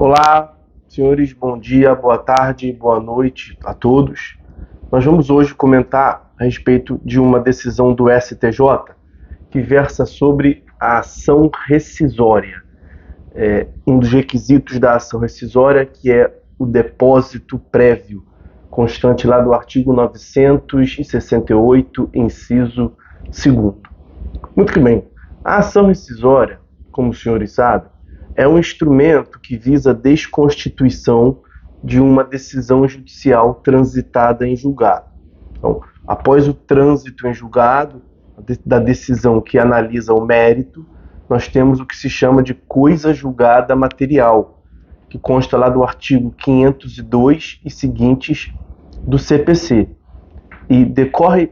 Olá, senhores, bom dia, boa tarde, boa noite a todos. Nós vamos hoje comentar a respeito de uma decisão do STJ que versa sobre a ação rescisória. Um dos requisitos da ação rescisória, que é o depósito prévio, constante lá do artigo 968, inciso 2º. Muito que bem, a ação rescisória, como os senhores sabem, é um instrumento que visa a desconstituição de uma decisão judicial transitada em julgado. Então, após o trânsito em julgado da decisão que analisa o mérito, nós temos o que se chama de coisa julgada material, que consta lá do artigo 502 e seguintes do CPC, e decorre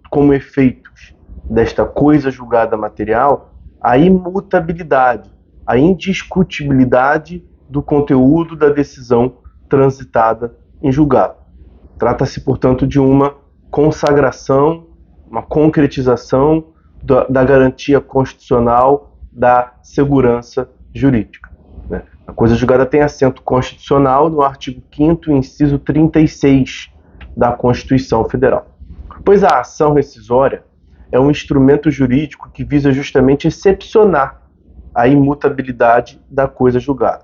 como efeitos desta coisa julgada material a imutabilidade, a indiscutibilidade do conteúdo da decisão transitada em julgado. Trata-se, portanto, de uma consagração, uma concretização da garantia constitucional da segurança jurídica. A coisa julgada tem assento constitucional no artigo 5º, inciso 36 da Constituição Federal. Pois a ação rescisória é um instrumento jurídico que visa justamente excepcionar a imutabilidade da coisa julgada.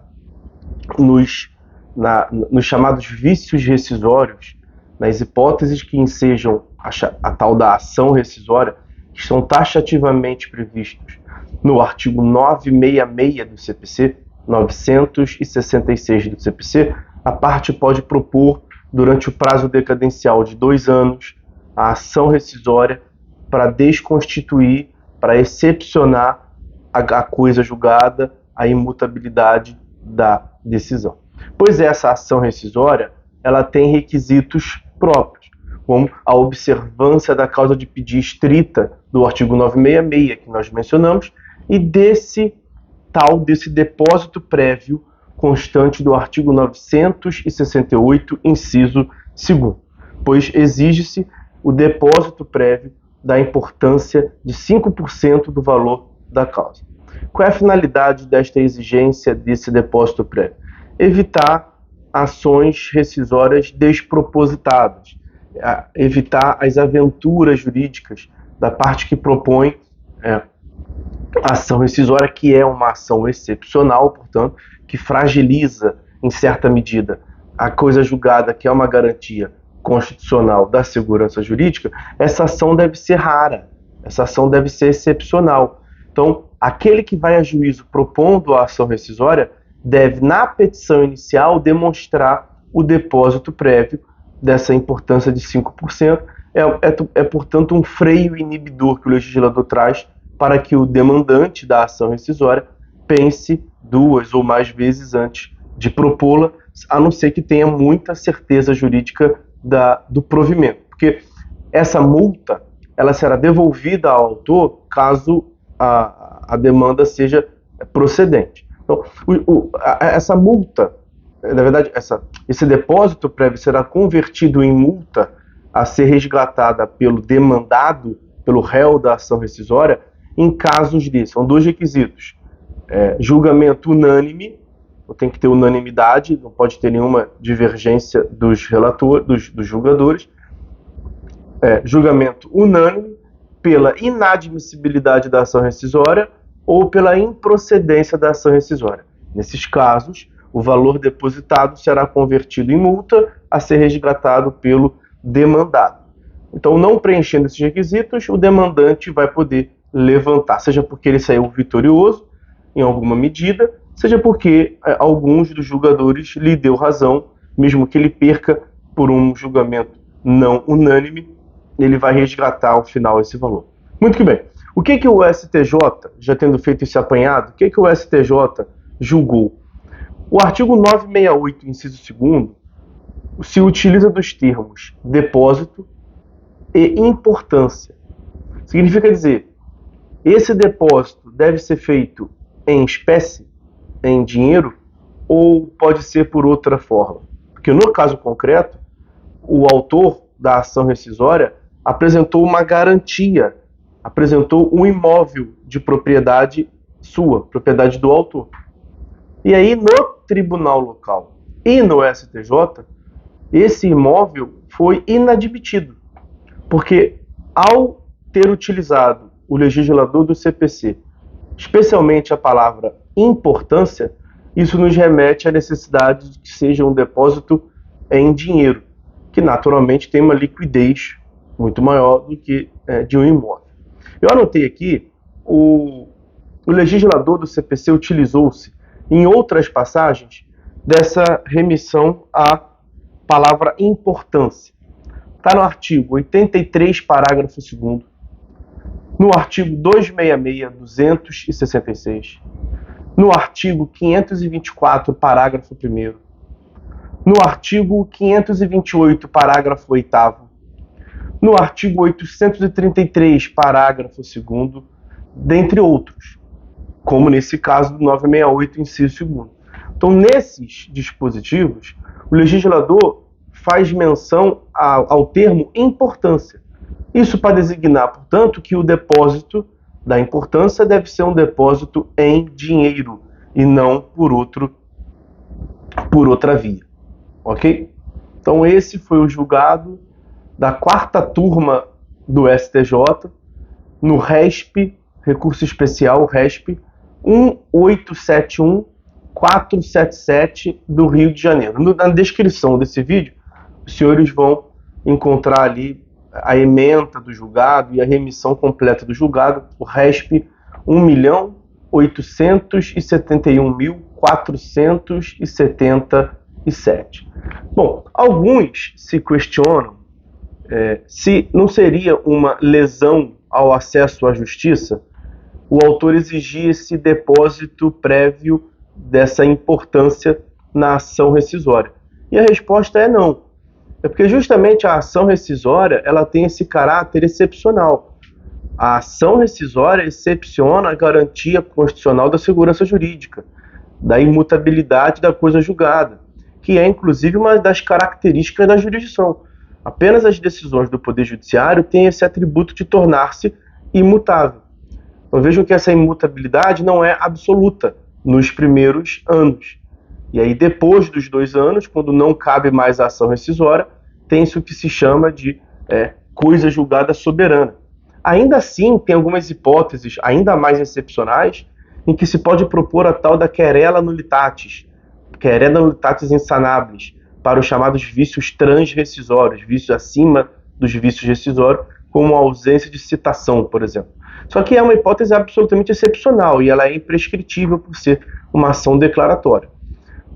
Nos chamados vícios rescisórios, nas hipóteses que ensejam a tal da ação rescisória, que são taxativamente previstos no artigo 966 do CPC, 966 do CPC, a parte pode propor, durante o prazo decadencial de 2 anos, a ação rescisória para desconstituir, para excepcionar a coisa julgada, a imutabilidade da decisão. Pois essa ação rescisória, ela tem requisitos próprios, como a observância da causa de pedir estrita do artigo 966 que nós mencionamos, e desse depósito prévio constante do artigo 968, inciso 2º, pois exige-se o depósito prévio da importância de 5% do valor da causa. Qual é a finalidade desta exigência desse depósito prévio? Evitar ações rescisórias despropositadas, evitar as aventuras jurídicas da parte que propõe a ação rescisória, que é uma ação excepcional, portanto, que fragiliza, em certa medida, a coisa julgada, que é uma garantia constitucional da segurança jurídica. Essa ação deve ser rara, essa ação deve ser excepcional. Então, aquele que vai a juízo propondo a ação rescisória deve, na petição inicial, demonstrar o depósito prévio dessa importância de 5%. Portanto, um freio inibidor que o legislador traz para que o demandante da ação rescisória pense 2 ou mais vezes antes de propô-la, a não ser que tenha muita certeza jurídica do provimento. Porque essa multa ela será devolvida ao autor caso a demanda seja procedente. Então, essa multa, na verdade, esse depósito prévio será convertido em multa a ser resgatada pelo demandado, pelo réu da ação rescisória, em casos de, são 2 requisitos, julgamento unânime, tem que ter unanimidade, não pode ter nenhuma divergência dos relatores, dos julgadores, julgamento unânime pela inadmissibilidade da ação rescisória ou pela improcedência da ação rescisória. Nesses casos, o valor depositado será convertido em multa a ser resgatado pelo demandado. Então, não preenchendo esses requisitos, o demandante vai poder levantar, seja porque ele saiu vitorioso em alguma medida, seja porque alguns dos julgadores lhe deu razão, mesmo que ele perca por um julgamento não unânime, ele vai resgatar ao final esse valor. Muito que bem. O que o STJ, já tendo feito esse apanhado, o que o STJ julgou? O artigo 968, inciso 2º, se utiliza dos termos depósito e importância. Significa dizer, esse depósito deve ser feito em espécie, em dinheiro, ou pode ser por outra forma. Porque no caso concreto, o autor da ação rescisória apresentou uma garantia, apresentou um imóvel de propriedade sua, propriedade do autor. E aí, no tribunal local e no STJ, esse imóvel foi inadmitido, porque ao ter utilizado o legislador do CPC, especialmente a palavra importância, isso nos remete à necessidade de que seja um depósito em dinheiro, que naturalmente tem uma liquidez muito maior do que de um imóvel. Eu anotei aqui, o legislador do CPC utilizou-se em outras passagens dessa remissão à palavra importância. Está no artigo 83, parágrafo 2º, no artigo 266, 266, no artigo 524, parágrafo 1º, no artigo 528, parágrafo 8º, no artigo 833, parágrafo 2º, dentre outros, como nesse caso do 968, inciso 2º. Então, nesses dispositivos, o legislador faz menção ao termo importância. Isso para designar, portanto, que o depósito da importância deve ser um depósito em dinheiro e não por outra via. Ok? Então, esse foi o julgado da 4ª turma do STJ no RESP, recurso especial RESP 1871477 do Rio de Janeiro. Na descrição desse vídeo, os senhores vão encontrar ali a ementa do julgado e a remissão completa do julgado, o RESP 1.871.477. Bom, alguns se questionam se não seria uma lesão ao acesso à justiça o autor exigir esse depósito prévio dessa importância na ação rescisória. E a resposta é não. É porque justamente a ação rescisória ela tem esse caráter excepcional. A ação rescisória excepciona a garantia constitucional da segurança jurídica, da imutabilidade da coisa julgada, que é inclusive uma das características da jurisdição. Apenas as decisões do Poder Judiciário têm esse atributo de tornar-se imutável. Então vejam que essa imutabilidade não é absoluta nos primeiros anos. E aí depois dos 2 anos, quando não cabe mais a ação rescisória, tem-se o que se chama de coisa julgada soberana. Ainda assim, tem algumas hipóteses ainda mais excepcionais em que se pode propor a tal da querela nullitatis insanabilis, para os chamados vícios transrescisórios, vícios acima dos vícios rescisórios, como a ausência de citação, por exemplo. Só que é uma hipótese absolutamente excepcional e ela é imprescritível por ser uma ação declaratória.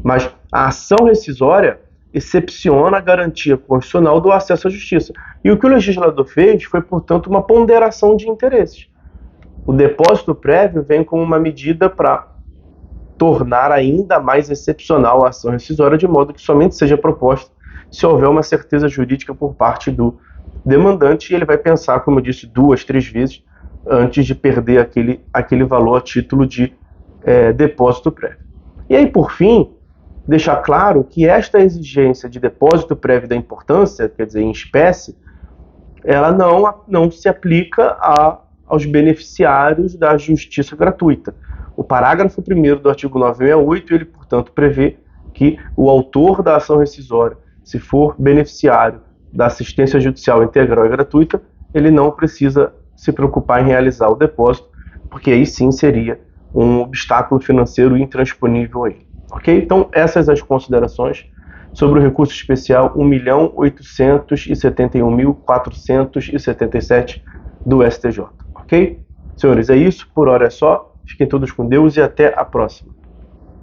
Mas a ação rescisória excepciona a garantia constitucional do acesso à justiça. E o que o legislador fez foi, portanto, uma ponderação de interesses. O depósito prévio vem como uma medida para tornar ainda mais excepcional a ação rescisória, de modo que somente seja proposta se houver uma certeza jurídica por parte do demandante, e ele vai pensar, como eu disse, 2, 3 vezes antes de perder aquele valor a título de depósito prévio. E aí, por fim, deixar claro que esta exigência de depósito prévio da importância, quer dizer, em espécie, ela não se aplica aos beneficiários da justiça gratuita. O parágrafo 1º do artigo 968, ele, portanto, prevê que o autor da ação rescisória, se for beneficiário da assistência judicial integral e gratuita, ele não precisa se preocupar em realizar o depósito, porque aí sim seria um obstáculo financeiro intransponível aí. Ok? Então, essas as considerações sobre o recurso especial 1.871.477 do STJ. Ok? Senhores, é isso. Por hora é só. Fiquem todos com Deus e até a próxima.